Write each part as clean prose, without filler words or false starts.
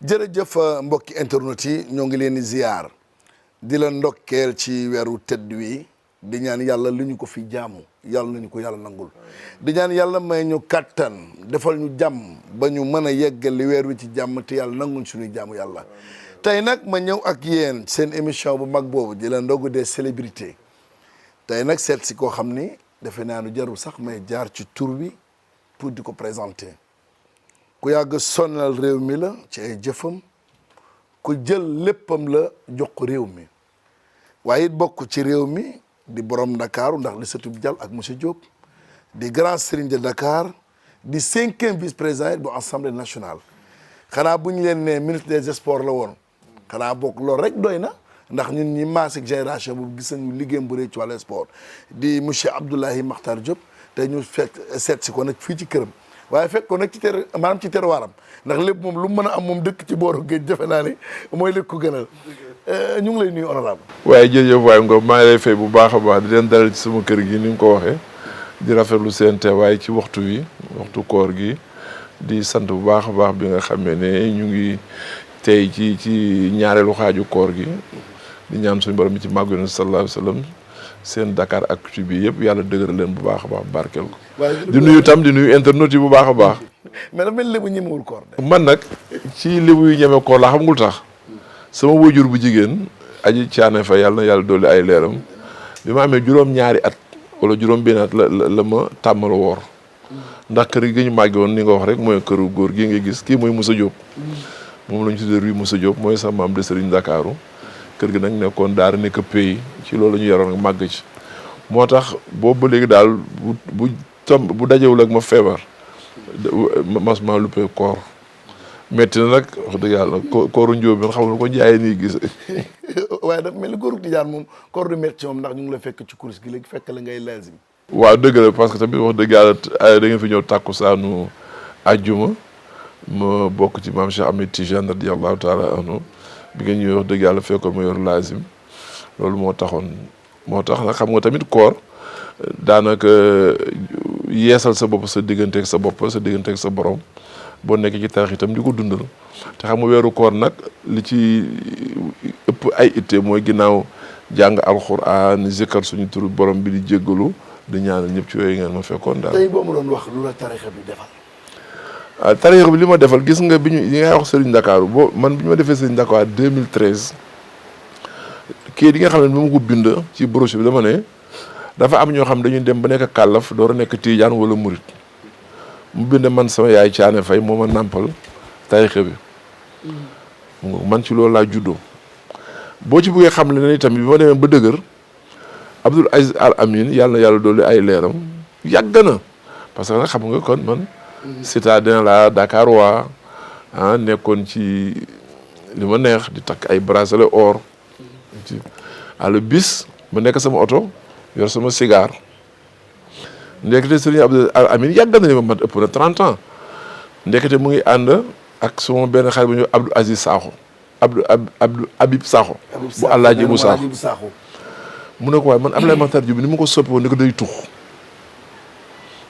jërëjëf mbokki internet yi ñoo ngi leen di ziar di la ndokkeel ci weeru tëdd wi di ñaan yàlla li ñu ko fi jaamu yàlla nañu ko yàlla nangul di ñaan yàlla may ñu kàttan defal ñu jàmm ba ñu mën a yeggal li weer wi ci jàmm te yàlla nangul suñuy jaamu yàlla tey nag ma ñëw ak yéen seen émission bu mag boobu di la ndogu des célébrités tey nag seet si koo xam ni defe naa nu jarul sax may jaar ci tur bi pour di ko présenter ku yàgg sonal réew mi la ci ay jëfam ku jël léppam la jox ko réew mi waaye it bokk ci réew mi di borom Dakar ndax li sëtub Dial ak monsieur Diop di grand serigne de Dakar di 5e vice-président bu assemblée nationale xanaa bu ñu leen ne ministre des sports la woon xanaa bokk loolu rek doy na ndax ñun ñi maasik génération boobu gis nañu liggéeyam bu rëy ci wàllu sport di monsieur Abdoulaye Makhtar Diop te ñu seet si ko nag fii ci këram waaye fekk ko nag ci maanaam ci terroiram ndax lépp moom lu mën a am moom dëkk ci booru géej defe naa ne mooy lépp ko gënal ñu ngi lay nuyu honorable waaye jërëjëf waaye Ngom maa ngi lay fay bu baax a baax di leen dalal ci sama kër gi ni nga ko waxee di rafetlu seen teewaay ci waxtu wi waxtu koor gi di sant bu baax a baax bi nga xamee ne ñu ngi tey ci ñaareelu xaaju koor gi di ñaan suñu borom bi ci màgg Yonent sallallahu alayhi wa sallam seen Dakar Actu bi yëpp yàlla dëgëral leen bu baax a baax barkeel ko di nuyu tam di nuyu internet yi bu baax a baax mais dafa mel lébu ñemewul koor de man nag ci lébu yu ñeme koor la xam ngul tax sama wajur bu jigéen aji caane fa yàlla na yàlla dolli ay leeram bi ma amee juróom-ñaari at wala juróom-benn at la ma tàmmal woor ndax kër gi ñu màgge woon ni nga wax rek mooy këru góor gi nga gis kii mooy Moussa Diop moom la ñu tuddee rue Moussa Diop mooy sa maam de Serigne Dakaru kër gi nag nekkoon daara nekk pays ci loolu la ñu yaroon ak màgg ci moo tax boobu ba léegi daal bu dajewul ak ma feebar masma luppee koor metti na nag wax dëgg yàlla kooru njóob bi xam nga ko jaayee nii gis waaye dafa mel ni góoru Tijaan moom koor du metti moom ndax ñu ngi la fekk ci kuris gi léegi fekk la ngay lazim waaw dëgg la parce que tamit wax dëgg yàlla da ngeen fi ñëw tàkku saanu àjjuma ma bokk ci maam Cheikh Ahmed Tidiane radiyallahu taala anhu bi ngeen ñëwee wax dëgg yàlla fekkoon ma yor lazim loolu moo tax nag xam nga tamit koor daanaka yeesal sa bopp sa digganteeg sa bopp sa digganteeg sa borom boo nekkee ci tarax itam di ko dundal te xam nga weeru koor nag li ci ëpp ay itte mooy ginnaaw jàng alxuraan zikkar suñu turu borom bi di jéggalu di ñaanal ñëpp ci yooyu ngeen ma fekkoon daal. tey boo ma doon wax lu la tarixa bi defal. ah tarixa bi li ma defal gis nga bi ñu yi ngay wax Serigne Dakaru man bi ñu ma defee Serigne Dakaru 2013 kii di nga xam ne bi ma ko bind ci brochure bi dama ne dafa am ñoo xam dañuy dem ba nekk kàllaf door a nekk Tijaan wala Murit mu bind man sama yaay Caane Fay moo ma nàmpal tarixa bi man ci loolu laa juddoo boo ci bëggee xam le ne tamit bi ma demee ba dëgër Abdoul Aziz Al Amin yàlla na yàlla dolli ay leeram yàgg na parce que nag xam nga kon man citadin la Dakar waa nekkoon ci li ma neex di takk ay bracelet or ci àll bis ma nekk sama oto yor sama cigare ndekete Serigne Abdoul Amin yàgg na ni ma mat ëpp na 30 ans ndekete mu ngi ànd ak sama benn xarit bu ñu Abdou Aziz Sakho Abdou Habib Sakho bu Alaaji Ibu Sakho mu ne ko waaye man Abdoulaye Makhtar Diop ni ma ko soppi woon ni ko day tux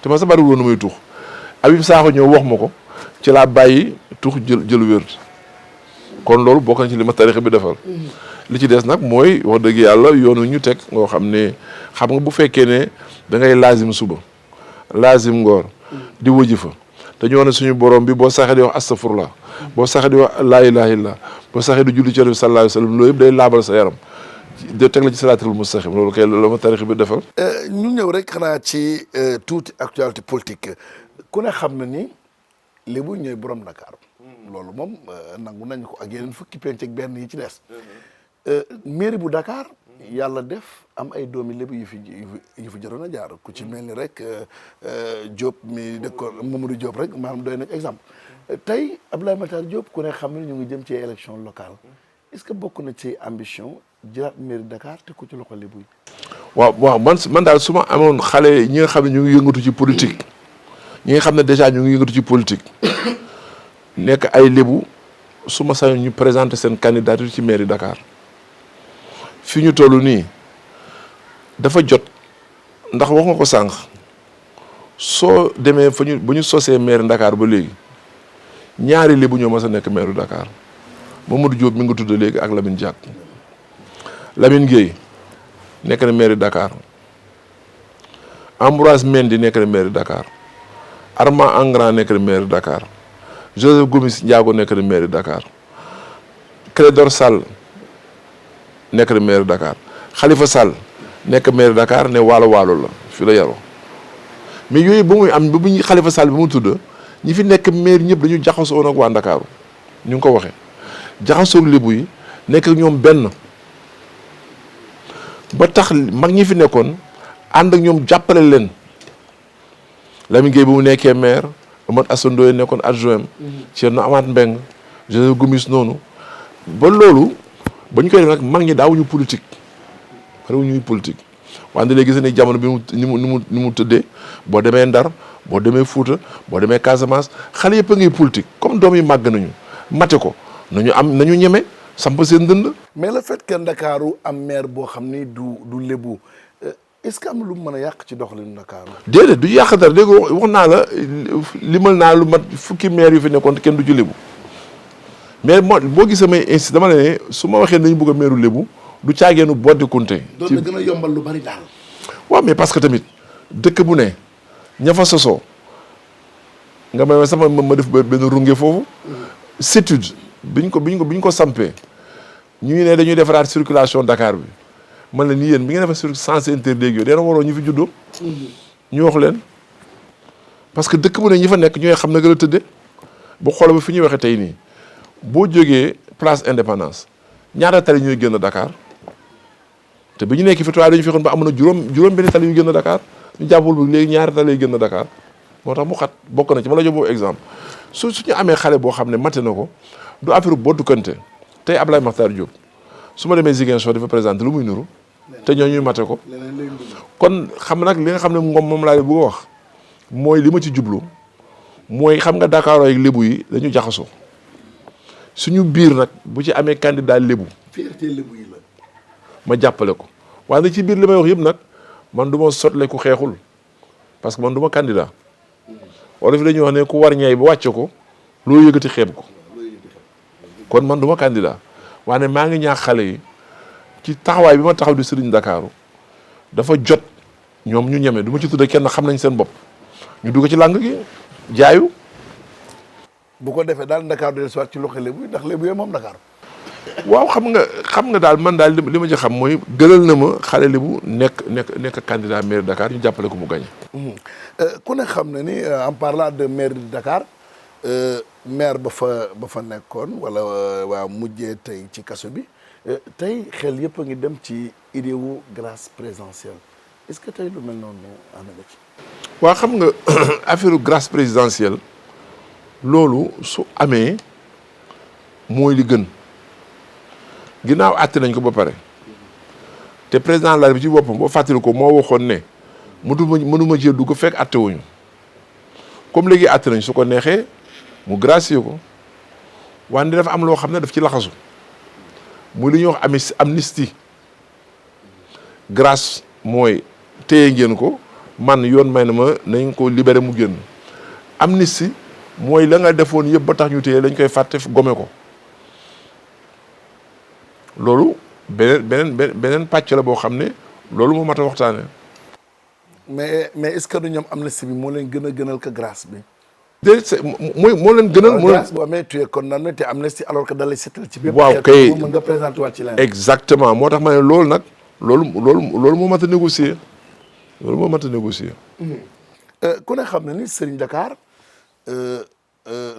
te ma sa bari woon na muy tux Habib Sakho ñëw wax ma ko ci laa bàyyi tux jël wér kon loolu bokk na ci li ma tarixa bi defal li ci des nag mooy wax dëgg yàlla yoonu ñu teg ngoo xam ne xam nga bu fekkee ne da ngay laazim suba laazim ngoor di wëji fa dañu wax ne suñu borom bi boo saxee di wax astafurlah boo saxee di wax laa ilaha illallah boo saxee di julli ci Yonent bi sallallahu alayhi wa sallam loolu yëpp day laabal sa yaram de teg la ci salaatul mustaqim loolu kay la ma tarix bi defal ñu ñëw rek xanaa ci tuuti actualité politique ku ne xam na ni lébu ñooy borom Dakar loolu moom nangu nañ ko ak yeneen fukki penc ak benn yi ci des mairie bu Dakar yàlla def am ay doomi lébu yu fi jotoon a jaar ku ci mel ni rek Diop mi dëkkoon Mamadou Diop rek maanaam doy na exemple tey Abdoulaye Makhtar Diop ku ne xam ne ñu ngi jëm ci élection locale est-ce que bokk na ci ambition jëlaat mairie Dakar te ku ci loxo lébu yi waaw man daal su ma amoon xale ñi nga xam ne ñu ngi yëngatu ci politique ñi nga xam ne déjà ñu ngi yëngatu ci politique nekk ay lébu su ma sañoon ñu présenter seen candidature ci mairie Dakar fi ñu toll nii dafa jot ndax wax nga ko sànq soo demee fa ñu bu ñu sosee maire Dakar ba léegi ñaari lébu ñoo mas a nekk maire Dakar Mamadou Diop mi nga tudd léegi ak Lamine Diack Lamine Gueye nekk na maire Dakar Ambroise Mendy nekk na maire Dakar Armand Engrand nekk na maire Dakar Joseph Gomis Ndiago nekk na maire Dakar Clédor Sall nekk na maire Dakar Khalifa Sall nekk maire Dakar ne waalo la fi la yaroo mais yooyu ba muy am ba bu ñu Khalifa Sall bi mu tudd ñi fi nekk maire ñëpp dañu jaxasoo nag waa Ndakaaru ñu ngi ko waxee jaxasoog lébu yi nekk ak ñoom benn ba tax mag ñi fi nekkoon ànd ak ñoom jàppale leen Lamine Gueye bi mu nekkee maire Amadou Assane Ndoye nekkoon adjoint Thierno Amath Mbengue Joseph Gomis noonu ba loolu ba ñu koy def nag mag ñi daawuñu politique ñuy politique wante léegi gis nañ jamono bi ni mu tëddee boo demee Ndar boo demee Fuuta boo demee Casamance xale yëpp a ngi politique comme doom yi màgg nañu mate ko nañu ñeme samp seen dënd. mais le fait que Ndakaaru am maire boo xam ni du lébu est-ce que am lu mu mën a yàq ci doxalinu Ndakaaru. déedéet du yàq dara dégg nga wax naa la limal naa lu mat fukki maire yu fi nekkoon kenn du ci lébu mais boo gisee may insiste dama ne su ma waxee nañu bëgg a meeru lébu du caageenu boddi kunte. doon na gën a yombal lu bari daal. waaw mais parce que tamit dëkk bu ne ña fa sosoo nga may sama ma def benn runge foofu. CETUD biñ ko sampee ñu ne dañuy defaraat circulation Dakar bi man la nii yéen bi ngeen defar sens interdit yooyu dana waroo ñu fi juddoo. ñu wax leen parce que dëkk bu ne ñi fa nekk ñooy xam na gën a tëddee bu xoolal ba fi ñuy waxee tey nii boo jógee place Indépendance ñaata tali ñooy génn Dakar te bi ñu nekk fi dañu fexoon ba am na juróom benn tali yu génn Dakar ñu jàppul bu léegi ñaari tali yu génn Dakar moo tax mu xat bokk na ci ma la jox boobu exemple suñu amee xale boo xam ne matte na ko du affaire boddukante tey Ablaye Makhtar Diop su ma demee Ziguinchor dafa présenté lu muy nuru te ñoo ñuy matte ko kon xam nag li nga xam ne moom laa bëgg a wax mooy li ma ci jublu mooy xam nga Dakar ak lébu yi dañu jaxasoo suñu biir nag bu ci amee candidat lébu fierté lébu yi la ma jàppale ko waaye nag ci biir li may wax yëpp nag man du ma sotle ku xeexul parce que man du ma candidat wala fi dañuy wax ne ku war ñay ba wàcce ko loo yëgati xeeb ko kon man du ma candidat waaye maa ngi ñaax xale yi ci taxawaay bi ma taxaw di Serigne Ndakaaru dafa jot ñoom ñu ñeme du ma ci tudde kenn xam nañ seen bopp ñu dugg ci làng gi jaayu. bu ko defee daal Ndakaaru del soit ci loxo lébu ndax lébu yooyu moom Ndakaaru. waaw xam nga daal man daal li ma ci xam mooy gënal na ma xale lébu nekk candidat maire de Dakar ñu jàppale ko mu gagné. ku ne xam na ni en parlant de maire de Dakar maire ba fa nekkoon wala waa mujjee tey ci kaso bi tey xel yëpp a ngi dem ci idée wu grâce présidentielle est-ce que tey lu mel noonu ànd nga ci. waaw xam nga affaire grâce présidentielle loolu su amee mooy li gën ginnaaw àtte nañ ko ba pare te président de la République ci boppam boo fàttali ko moo waxoon ne mënuma cee dugg fekk àtte wuñu comme léegi àtte nañ su ko neexee mu gracier ko wante dafa am loo xam ne daf ci laxasu muy li ñuy wax amnistie grâce mooy téye ngeen ko man yoon may na ma nañ ko libéré mu génn amnistie mooy la nga defoon yëpp ba tax ñu téye dañ koy fàtte gome ko loolu beneen pàcc la boo xam ne loolu moo mat a waxtaane mais est-ce que du ñoom amnistie bi moo leen gën a gënal que grâce bi. déedéet moo leen gënal. grâce boo amee tu es condamné te amnistie alors que dalay seetal ci bépp. waaw kay mën nga présenté waat ci leneen. exactement moo tax ma ne loolu nag loolu moo mat a négocier loolu moo mat a négocier. ku ne xam ne ni Serigne Dakar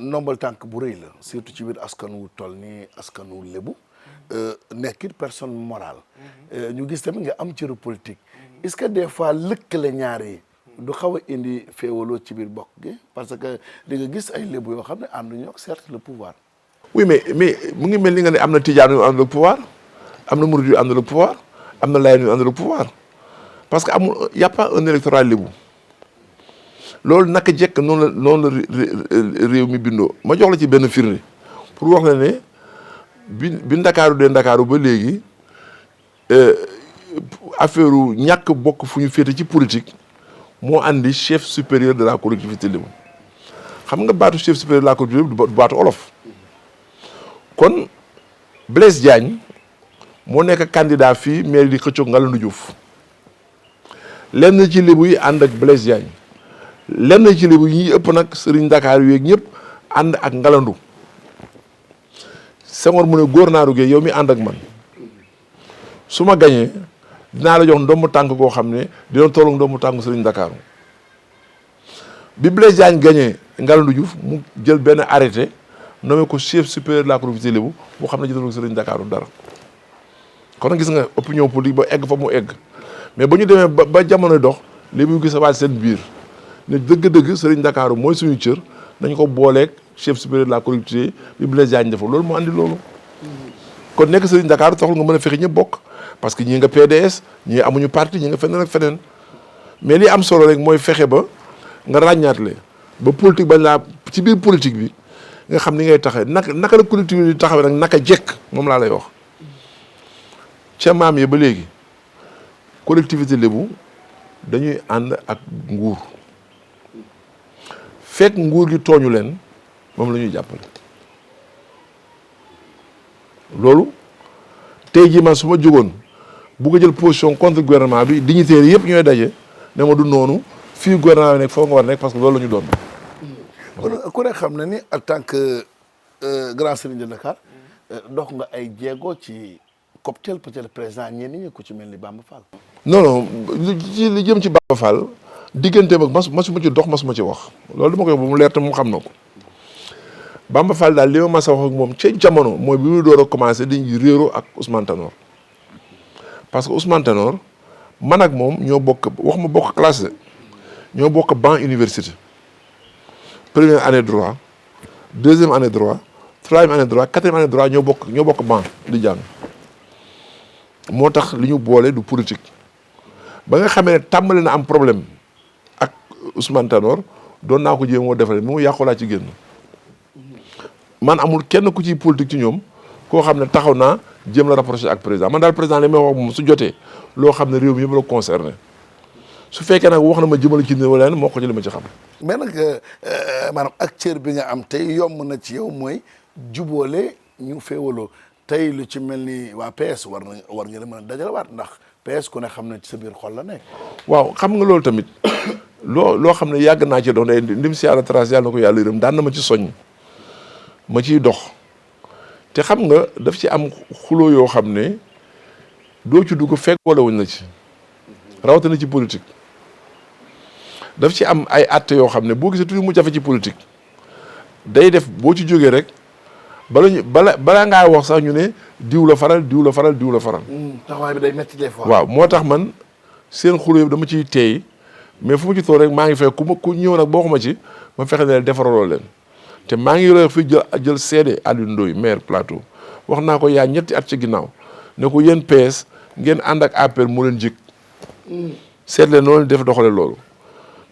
ndombal tànk bu rëy la surtout ci biir askan wu toll ni askan wu lébu nekkit personne morale. ñu gis tamit nga am cëru politique. est-ce que des fois lëkkale ñaar yi du xaw a indi féewaloo ci biir bokk gi parce que di nga gis ay lébu yoo xam ne ànduñu ak certes le pouvoir. oui mais mu ngi mel ni nga ne am na tijaan yu ànd ak pouvoir am na murid yu ànd ak pouvoir am na layen yu ànd ak pouvoir parce que amul y a pas un électorat lébu loolu naka jekk noonu la réew mi bindoo ma jox la ci benn firnde pour wax la ne bi Ndakaaru de Ndakaaru ba léegi affaire ñàkk bokk fu ñu féete ci politique moo andi chef supérieur de la collectivité lébu xam nga baatu chef supérieur de la collectivité du baatu olof kon Blaise Diagne moo nekk candidat fii maire di xëccoog Ngalandou Diouf lenn ci lébu yi ànd ak Blaise Diagne lenn ci lébu yi ëpp nag Serigne Dakar yeeg ñëpp ànd ak Ngalandou Senghor mu ne góor naaru Gueye yow mi ànd ak man su ma gañee dinaa la jox ndombu tànk koo xam ne dina tollu ndombu tànk Serigne Dakar bi Blaise Diagne gañee Ngalandou Diouf mu jël benn arrêté nommé ko chef supérieur de la collectivité lébu boo xam ne jëndul Serigne Dakar dara kon gis nga opinion politique ba egg fa mu egg mais ba ñu demee ba jamono dox lébu yu gis waat seen biir ne dëgg-dëgg Serigne Dakar mooy suñu cër dañ ko booleeg chef supérieur de la collectivité bi Blaise Diagne defal loolu moo andi loolu. kon nekk Serigne Dakar taxul nga mën a fexe ñëpp bokk parce que ñii nga PDS ñii amuñu parti ñii nga feneen ak feneen mais li am solo rek mooy fexe ba nga ràññaatle ba politique bañ laa ci biir politique bi nga xam ni ngay taxee naka la collectivité di taxawee nag naka jekk moom laa lay wax. ca maam yi ba léegi collectivité lébu dañuy ànd ak nguur fekk nguur gi tooñu leen moom la ñuy jàppale loolu tey jii man su ma jógoon bugg a jël position contre gouvernement bi dignitaires yëpp ñooy daje ne ma du noonu fii gouvernement bi nekk foo nga war nekk parce que loolu la ñu doon. ku ne xam na ni en tant que grand serigne de Dakar dox nga ay jéego ci cocktail peut-être président ñenn ñi ku ci mel ni Bamba Fall. non non li jëm ci Bamba Fall digganteem ak masuma ci dox masuma ci wax loolu dama koy wax ba mu leer te moom xam na ko Bamba Fall daal li ma mas a wax ak moom ca jamono mooy bi muy door a commencé di réeroo ak Ousmane Tanor parce que Ousmane Tanor man ak moom ñoo bokk wax ma bokk classe ñoo bokk banc université première année droit deuxième année droit troisième année droit quatrième année droit ñoo bokk banc di jàng moo tax li ñu boole du politique ba nga xamee ne tàmbali na am problème ak Ousmane Tanor doon naa ko jéem moo defale mu yàqu laa ci génn man amul kenn ku ciy politique ci ñoom koo xam ne taxaw naa jéem la rapproché ak président man daal président li may wax moom su jotee loo xam ne réew mi yëpp la concerné su fekkee nag wax na ma jëmale ci ne wala leen moo ko ci li ma ci xam. mais nag maanaam ak cër bi nga am tey yomb na ci yow mooy jubóole ñu féewaloo tey lu ci mel ni waa PS war nga mën a dajalewaat ndax PS ku ne xam ne ci sa biir xol la nekk. waaw xam nga loolu tamit loo xam ne yàgg naa ci doon day ndim si yàlla trace yàlla na ko yàlla yërëm daan na ma ci soññ ma ciy dox te xam nga daf ci am xuloo yoo xam ne doo ci dugg fekk wala wuñ la ci rawatina ci politique daf ci am ay atte yoo xam ne boo gisee toujours mu jafe ci politique day def boo ci jógee rek balaa ngaa wax sax ñu ne diw la faral. taxawaay bi day métti des fois. waaw moo tax man seen xuloo yëpp dama ciy teey mais fu ma ci toog rek maa ngi fekk ku ñëw nag boo xuma ci ma fexe ne defaraloo leen te maa ngi yore fi jël seede Alioune Ndoye maire Plateau wax naa ko yaa ñetti at ci ginnaaw ne ko yéen PS ngeen ànd ak APR mu leen jik seet leen noonu def doxale loolu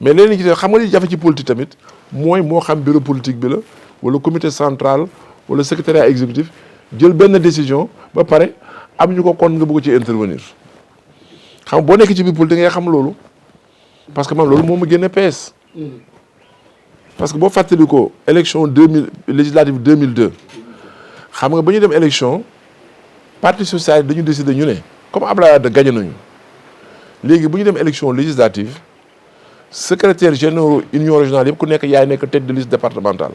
mais léegi ci xam nga li jafe ci politique tamit mooy moo xam bureau politique bi la wala comité central wala secrétariat exécutif jël benn décision ba pare am ñu ko kon nga bëgg ci intervenir xam boo nekk ci biir politique ngay xam loolu parce que man loolu moom ma génne PS parce que boo fàttali ko élection 2000 législative 2002 xam nga ba ñu dem élection parti socialiste dañu décider ñu ne comme Abdoulaye Wade gagné nañu léegi bu ñu dem élection législative secrétaire général union régionale yëpp ku nekk yaay nekk tête de liste départementale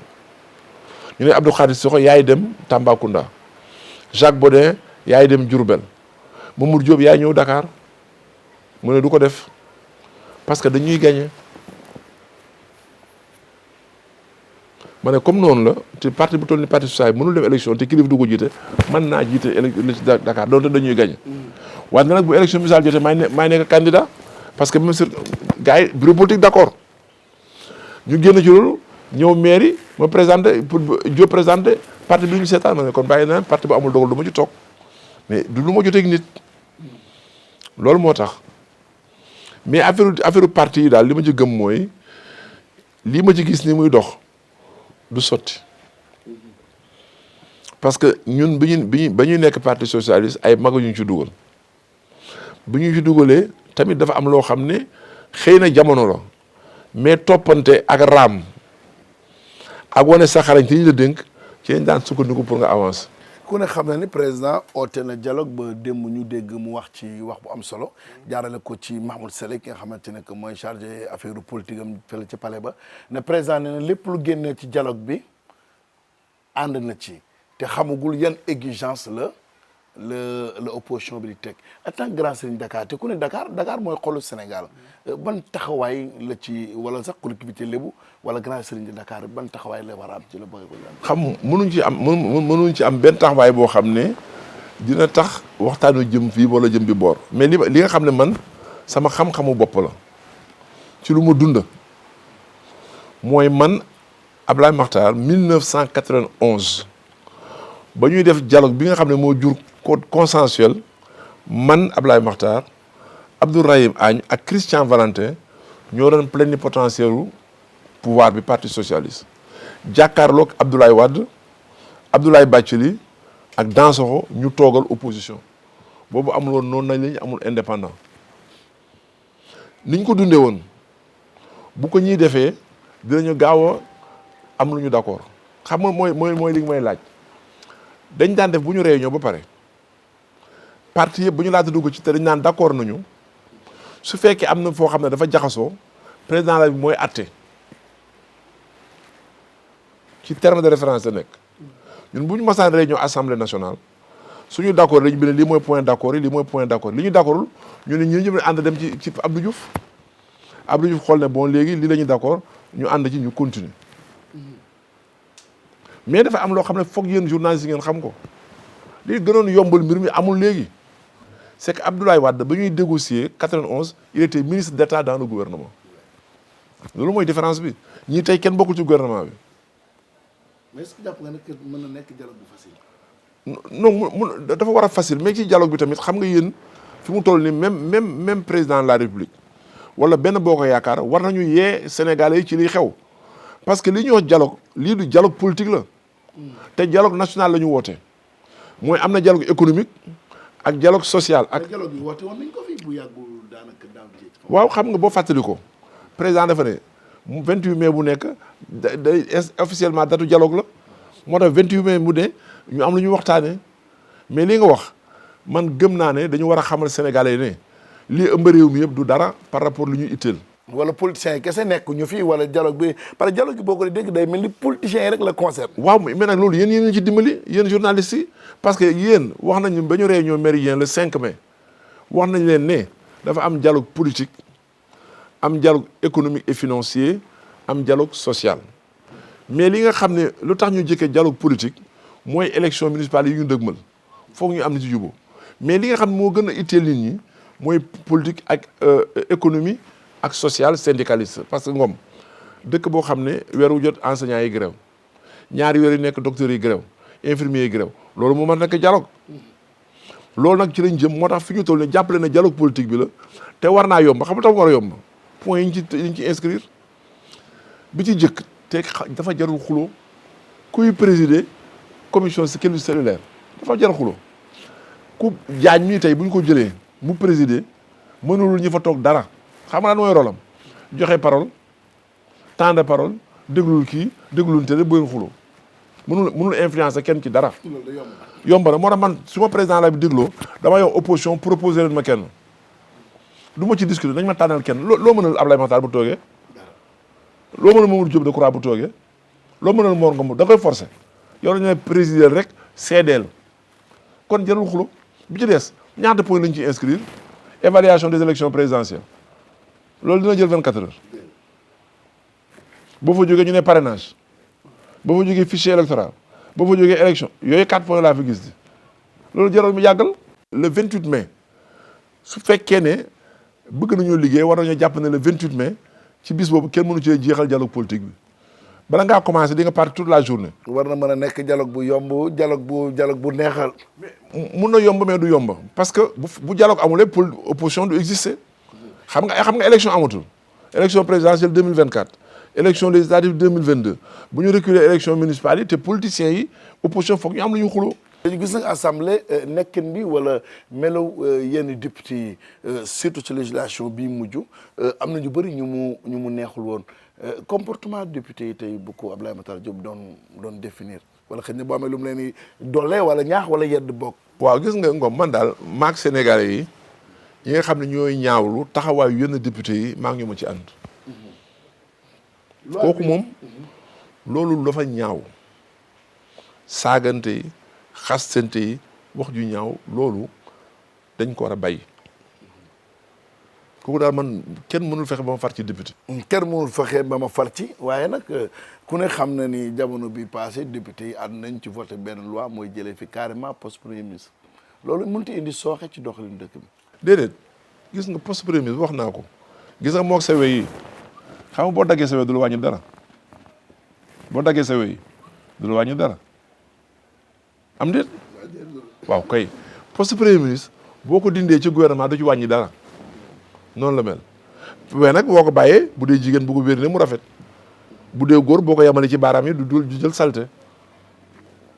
ñu ne Abdou Khadir Sokho yaay dem Tambacounda Jacques Bodin yaay dem Diourbel Mamour Diop yaay ñëw Dakar mu ne du ko def parce que dañuy gagné ma ne comme noonu la te parti bu toll ni parti socialiste mënul dem élection te kilifa du ko jiite mën naa jiite Dakar doonte dañuy gagné waaye nag bu élection misaal jotee maay nekk candidat parce que même sur gars yi bureau politique d'accord ñu génn ci loolu ñëw mairie ma présenté pour Diop présenté parti bi ñu seetaan ma ne kon bàyyi naa parti bu amul dogal du ma ci toog mais du lu ma jotee ak nit loolu moo tax mais affaire parti yi daal li ma ci gëm mooy lii ma ci gis ni muy dox du sotti parce que ñun ba ñuy nekk parti socialiste ay mag ñu ci dugal bu ñu ci dugalee tamit dafa am loo xam ne xëy na jamono la mais toppante ak raam ak wane sa xarañ te ñu la dénk ci lañ daan sukkandiku pour nga avancer. ku ne xam na ni président oote na dialogue ba démb ñu dégg mu wax ci wax bu am solo jaarale ko ci Mahmoud Saleh ki nga xamante ne que mooy chargé affaire politique am fële ci palais ba ne président ne na lépp lu génnee ci dialogue bi ànd na ci te xamagul yan exigence la opposition bi di teg en tant que grand serigne Dakar te ku ne Dakar mooy xolu Sénégal ban taxawaay la ci wala sax collectivité lébu wala grand serigne Dakar ban taxawaay la war a am ci la bëgg ko xam mënuñ ci am benn taxawaay boo xam ne dina tax waxtaanu jëm fii wala jëm bi boor mais li nga xam ne man sama xam-xamu bopp la ci lu ma dund mooy man Ablaye Makhtar 1991 ba ñuy def dialogue bi nga xam ne moo jur code consensuel man Ablaye Makhtar Abdourahim Agne ak Christian Valentin ñoo doon plénipotentiaire pouvoir bi parti socialiste jàkkaarloog Abdoulaye Wade Abdoulaye Bathily ak Dansokho ñu toogal opposition boobu amul woon noonu nañ lañu amul indépendant niñ ko dundee woon bu ko ñuy defee dinañu gaaw a am lu ñu d'accord xam nga mooy li may laaj dañ daan def bu ñu réunion ba pare parti yëpp bu ñu laata dugg ci te dañ naan d'accord nañu su fekkee am na foo xam ne dafa jaxasoo président la bi mooy atte ci terme de référence la nekk ñun bu ñu masaan réunion assemblée nationale suñu d'accord dañu bind lii mooy point d'accord yi lii mooy point d'accord li ñu d'accordul ñu ne ñu ñëpp ànd dem ci Abdou Diouf xool ne bon léegi lii la ñu d'accord ñu ànd ci ñu continuer mais dafa am loo xam ne foog yéen journalistes yi ngeen xam ko li gënoon yombal mbir mi amul léegi c'est que Abdoulaye Wade ba ñuy négocier 91 il était ministre d'État dans le gouvernement loolu mooy différence bi ñii tey kenn bokkul ci gouvernement bi. mais est-ce que jàpp nga ne mën na nekk dialogue bu facile. non dafa war a facile mais ci dialogue bi tamit xam nga yéen fi mu toll nii même président de la République wala benn boo ko yaakaar war nañu yee Sénégalais yi ci liy xew parce que li ñuy wax dialogue lii du dialogue politique la. te dialogue national la ñu woote mooy am na dialogue économique ak dialogue social ak. dialogue bi woote woon nañ ko fi bu yàggul daanaka daaw jéeg. waaw xam nga boo fàttali ko président dafa ne 28 mai bu nekk day officiellement datu dialogue la moo tax 28 mai mu ne ñu am lu ñu waxtaanee mais li nga wax man gëm naa ne dañu war a xamal Sénégalais ne lii ëmb réew mi yëpp du dara par rapport lu ñu itteel. wala politiciens yi kese nekk ñu fii wala dialogue bi parce que dialogue bi boo ko dégg day mel ni politiciens yi rek la concerne. waaw mais nag loolu yéen ci dimbali yéen journalistes yi parce que yéen wax nañu ba ñu réunion Méridien le 5 mai wax nañ leen ne dafa am dialogue politique am dialogue économique et financier am dialogue social mais li nga xam ne lu tax ñu jëkkee dialogue politique mooy élection municipale yi ñu dëgmal foog ñu am ni ci jubóo mais li nga xam ne moo gën a itteel nit ñi mooy politique ak économie ak social syndicaliste parce que ngoom dëkk boo xam ne weeru jot enseignants yi grève ñaari weer yi nekk docteurs yi grève infirmiers yi grève loolu moo mën nekk dialogue loolu nag ci lañ jëm moo tax fi ñu toll ne jàppale na dialogue politique bi la te war naa yomb xam nga tax war a yomb point yi ñu ci inscrire bi ci jëkk te dafa jarul xuloo kuy présider commission sécurité cellulaire dafa jarul xuloo ku jaañ ñuy tey bu ñu ko jëlee mu présider mënulul ñi fa toog dara xam nga lan mooy rolam joxe parole temps de parole déglul kii déglul te bu ngeen xuloo mënul influencer kenn ci dara. yomb na moo tax man su ma président la bi dégloo dama yow opposition proposé leen ma kenn du ma ci discuter dañ ma tànnal kenn loo mënal Ablaye Makhtar bu toogee loo mënal Mamadou Diop Decroix bu toogee loo mënal Mor Ngom da koy forcer yow dañu ne président rek seedeel kon jarul xulo bi ci des ñaata point lañ ci inscrire évaluation des élections présidentielles loolu dina jël 24 heures boo fa jógee ñu ne parrainage boo fa jógee fichier électoral boo fa jógee élection yooyu 4 points laa fi gis di loolu jaral mu yàggal. le 28 mai su fekkee ne bëgg nañoo liggéey war nañoo jàpp ne le 28 mai ci bis boobu kenn mënu cee jeexal dialogue politique bi bala ngaa commencé di nga parti toute la journée. war na mën a nekk dialogue bu yomb dialogue bu neexal. mun na yomb mais du yomb parce que bu dialogue amulee pour opposition du exister xam nga élection amatul élection présidentielle 2024 élection législative 2022 bu ñu reculer élection municipale yi te politiciens yi opposition foog ñu am lu ñu xuloo. dañu gis nag assemblée nekkin bi wala melaw yenn député yi surtout ci législation bii mujj am na ñu bëri ñu mu neexul woon comportement député yi tey bu ko Abdoulaye Makhtar Diop doon définir. wala xëy na boo amee lu mu leen di doole wala ñaax wala yedd bokk. waaw gis nga Ngom man daal maak Sénégalais yi nga xam ne ñooy ñaawlu taxawaayu yenn député yi maa ngi ñu ma ci ànd. kooku moom loolu dafa ñaaw saagante yi xastante yi wax ju ñaaw loolu dañ ko war a bàyyi kooku daal man kenn mënul fexe ba ma far ci député. kenn mënul fexe ba ma far ci waaye nag ku ne xam na ni jamono bi passé député yi ànd nañ ci voté benn loi mooy jëlee fi carrément poste premier ministre loolu mënut a indi sooxe ci doxalin dëkk bi. déedéet gis nga poste premier ministre wax naa ko gis nga moog sewe yi xam nga boo daggee sewe du la wàññi dara boo daggee sewe yi du la wàññi dara am déet waaw kay poste premier ministre boo ko dindee ci gouvernement du ci wàññi dara noonu la mel mais nag boo ko bàyyee bu dee jigéen bu ko wér ne mu rafet bu dee góor boo ko yemale ci baaraam yi du jël salte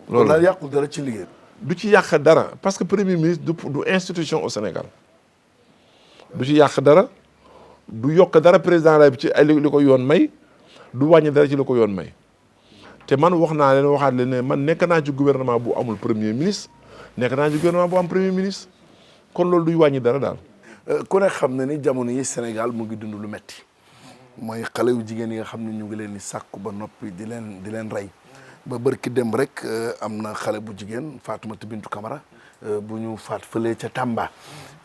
loolu daal yàqul dara ci liggéey. du ci yàq dara parce que premier ministre du institution au Sénégal du ci yàq dara du yokk dara président la bi ci ay li ko yoon may du wàññi dara ci li ko yoon may te man wax naa leen waxaat leen ne man nekk naa ci gouvernement bu amul premier ministre nekk naa ci gouvernement bu am premier ministre kon loolu duy wàññi dara daal. ku ne xam na ni jamono yi Sénégal mu ngi dund lu metti mooy xale yu jigéen yi nga xam ne ñu ngi leen di sàkku ba noppi di leen rey ba bërki dem rek am na xale bu jigéen Fatoumata Bintou Camara bu ñu faat fële ca Tamba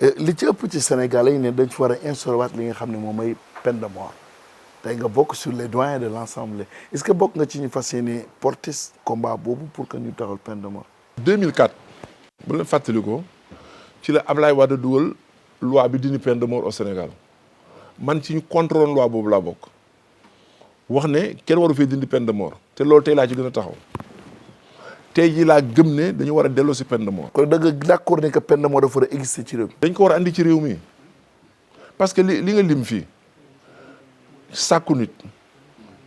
li ci ëpp ci Sénégalais yi ne dañ fi war a instauré waat li nga xam ne moom mooy peine de mort tey nga bokk sur les doyens de l'Assemblée est-ce que bokk nga ci ñu fas yéene porter combat boobu pour que ñu taxal peine de mort. 2004 bu leen fàttali ko ci la Ablaye Wade dugal loi bi dindi peine de mort au Sénégal man ci ñu contrôle loi boobu laa bokk wax ne kenn waru fee dindi peine de mort te loolu tey laa ci gën a taxaw tey jii laa gëm ne dañu war a delloo si peine de mort. kon da nga d'accord ne que peine de mort dafa war a exister ci réew mi. dañ ko war a andi ci réew mi parce que li nga lim fii sàkku nit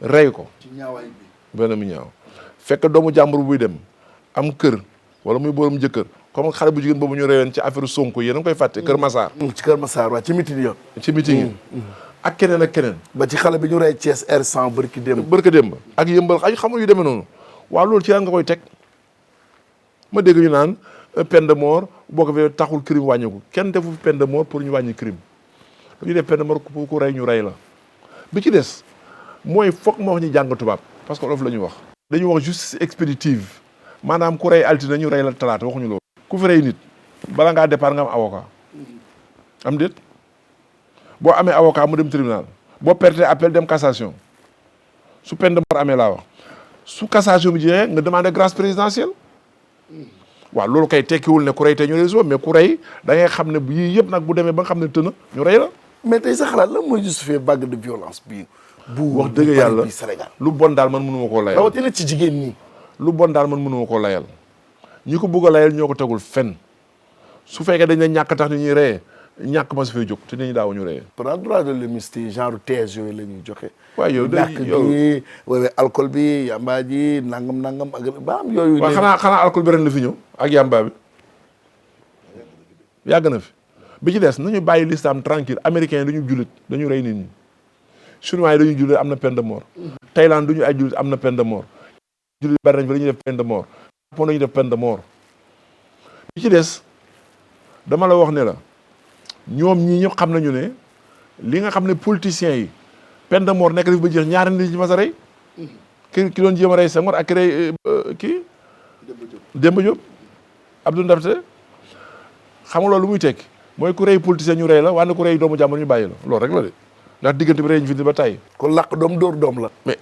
rey ko. ci ñaawaay bi. benn mu ñaaw fekk doomu jàmbur buy dem am kër wala muy borom jëkkër comme xale bu jigéen boobu ñu reyoon ci affaire Sonko yéen a ngi koy fàtte Kër Massar. ci Kër Massar waaw ci meeting yo ci meeting yi ak keneen ak keneen. ba ci xale bi ñu rey Thiès R100 bërki démb ak yëmbal ay xamul yu demee noonu waaw loolu ci lan nga koy teg ma dégg ñu naan peine de mort boo ko fee taxul crime wàññeeku kenn defu peine de mort pour ñu wàññi crime dañuy def peine de mort pour ku rey ñu rey la bi ci des mooy foog ma wax ñu jàng tubaab parce que olof la ñuy wax. dañuy wax justice expéditive maanaam ku rey altine ñu rey la talaata waxuñu loolu. ku fi rey nit bala ngaa départ nga am avocat am déet boo amee avocat mu dem tribunal boo perte appel dem cassation su peine de mort amee laa wax su cassation bi jeexee nga demandé grâce présidentielle waaw loolu kay tekkiwul ne ku rey tey ñu rey suba mais ku rey da ngay xam ne yii yëpp nag bu demee ba nga xam ne tëna ñu rey la. mais tey sa xalaat la mooy justifier vague de violence bii. bu wax dëgg yàlla Sénégal lu bon daal man mënu ma koo layal. rawatina ci jigéen ñi. lu bon daal man mënu ma koo layal ñi ko bugg a layal ñoo ko tegul fenn su fekkee dañ ne ñàkk tax ni ñuy reyee ñàkk ma su fay jóg te nit ñi daaw ñu reyee. par droit de l'hommiste genre thèse yooyu la ñuy joxe. waaw yow ñàkk bi wala alcool bi yamba ji nangam ak ba am yooyu. waaw xanaa alcool bi ren la fi ñëw ak yamba bi yàgg na fi bi ci des nañu bàyyi l'islam tranquille américains yi dañu jullit dañu rey nit ñi chinois yi dañu jullit am na peine de mort. Thaïlande duñu ay jullit am na peine de mort. jullit bari nañ fa dañuy def peine de mort. Japon dañuy def peine de mort. bi ci des dama la wax ne la ñoom ñii ñëpp xam nañu ne li nga xam ne politiciens yi peine de mort nekk na fi ba jeex ñaari nit ñi mas a rey. ki doon jéem a rey Senghor ak ki rey kii. Demba Diop Abdou Ndafte xam nga loolu muy tekki mooy ku rey politicien ñu rey la wante ku rey doomu jàmbur ñu bàyyi la loolu rek la de ndax diggante bi rey ñu fi ba tey. kon làq doom dóor doom la. mais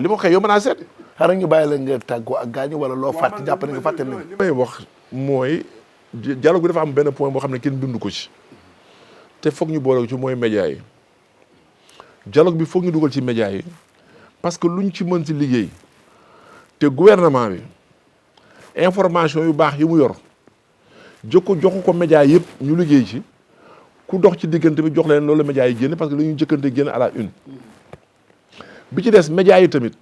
li ma xëy yow mën naa seet. xanaa ñu bàyyi la nga tàggoo ak gaañu wala loo fàtte jàpp ne nga fàtte nañ. li may wax mooy dialogue bi dafa am benn point boo xam ne kenn bindu ko ci te foog ñu boole ci mooy média yi dialogue bi foog ñu dugal ci média yi parce que luñ ci mën ci liggéey te gouvernement bi information yu baax yi mu yor joxu ko média yëpp ñu liggéey ci ku dox ci diggante bi jox leen loolu la média yi génn parce que lu ñuy jëkkante génn à la une bi ci des média yi tamit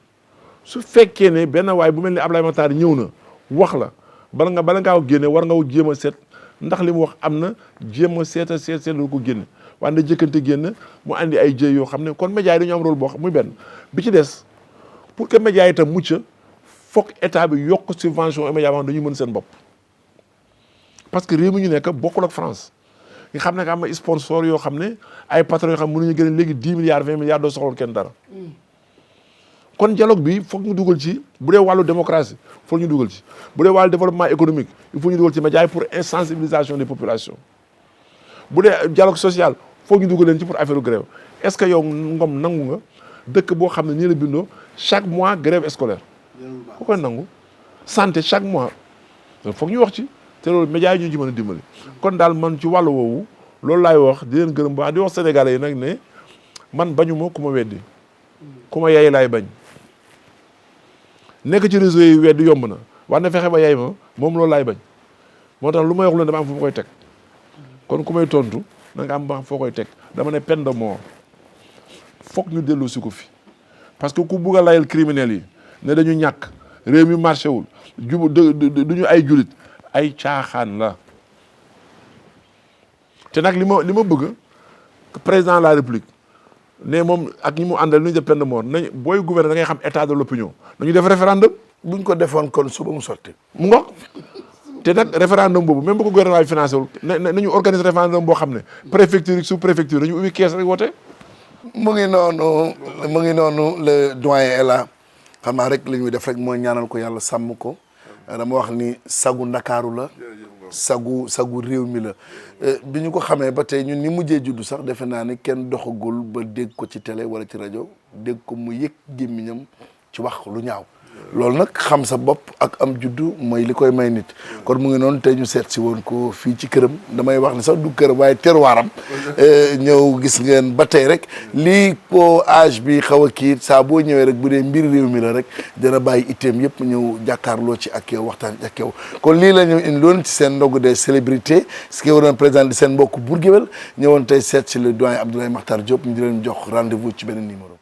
su fekkee ne benn waay bu mel ni Ablaye Matar ñëw na wax la bala ngaa ko génne war nga ko jéem a seet ndax li mu wax am na jéem a seet lu ko génne waaye na jëkkante génn mu andi ay jëy yoo xam ne kon média yi dañu am rôle boo xam muy benn bi ci des pour que média yi itam mucc foog état bi yokk subvention immédiatement dañuy mën seen bopp parce que réew mi ñu nekk bokkul ak France nga xam ne am na sponsor yoo xam ne ay patron yoo xam ne mënuñu gën léegi 10 milliards 20 milliards doo soxla kenn dara kon dialogue bi foog ñu dugal ci bu dee wàllu démocratie foog ñu dugal ci bu dee wàllu développement économique il faut ñu dugal ci médias yi pour sensibilisation des populations bu dee dialogue social foog ñu dugal leen ci pour affaire grève est-ce que yow Ngom nangu nga dëkk boo xam ne nii la bindoo chaque mois grève scolaire ku koy nangu santé chaque mois foog ñu wax ci te loolu médias yi ñu ci mën a dimbali kon daal man ci wàllu woowu loolu laay wax di leen gërëm baax di wax sénégalais yi nag ne man bañuma ku ma weddi ku ma yaay laay bañ nekk ci réseau yi weddi yomb na wax na fexe ba yaay ma moom loolu laay bañ moo tax lu may wax lu ne dama am fu ma koy teg kon ku may tontu na nga am ba foo koy teg dama ne peine de mort foog ñu dellu si ko fi parce que ku bugg a layal criminels yi ne dañu ñàkk réew mi marché wul jubu duñu ay julit ay caaxaan la te nag li ma bëgg président de la république ne moom ak ñi mu àndal nu ñu def peine de mort nañ booy gouverner da ngay xam état de l'opinion nañu def référendum buñ ko defoon kon suba mu sotti. mu ngoog te nag référendum boobu même bu ko gouvernement bi financé wul nañu organiser référendum boo xam ne préfecture sous préfecture dañu ubbi kees rek woote. mu ngi noonu le doyen est là xam naa rek li ñuy def rek mooy ñaanal ko yàlla sàmm ko dama wax ni sagu ndakaaru la sagu réew mi la bi ñu ko xamee ba tey ñun ni mujjee juddu sax defe naa ni kenn doxagul ba dégg ko ci télé wala ci rajo dégg ko mu yëg gémmiñam ci wax lu ñaaw loolu nag xam sa bopp ak am juddu mooy li koy may nit kon mu ngi noonu tey ñu seet si woon ko fii ci këram damay wax ni sax du këram waaye terroiram ñëw gis ngeen ba tey rek lii ko âge bi xaw a kii saa boo ñëwee rek bu dee mbir réew mi la rek dina bàyyi itteem yëpp ñëw jàkkaarloo ci ak yow waxtaan ci ak yow kon lii la ñu indiloon ci seen ndogu des célébrités ce qui waroon président di seen mbokk Bour Gueweul ñëwoon tey seet si le doyen Abdoulaye Makhtar Diop ñu di leen jox rendez-vous ci beneen numéro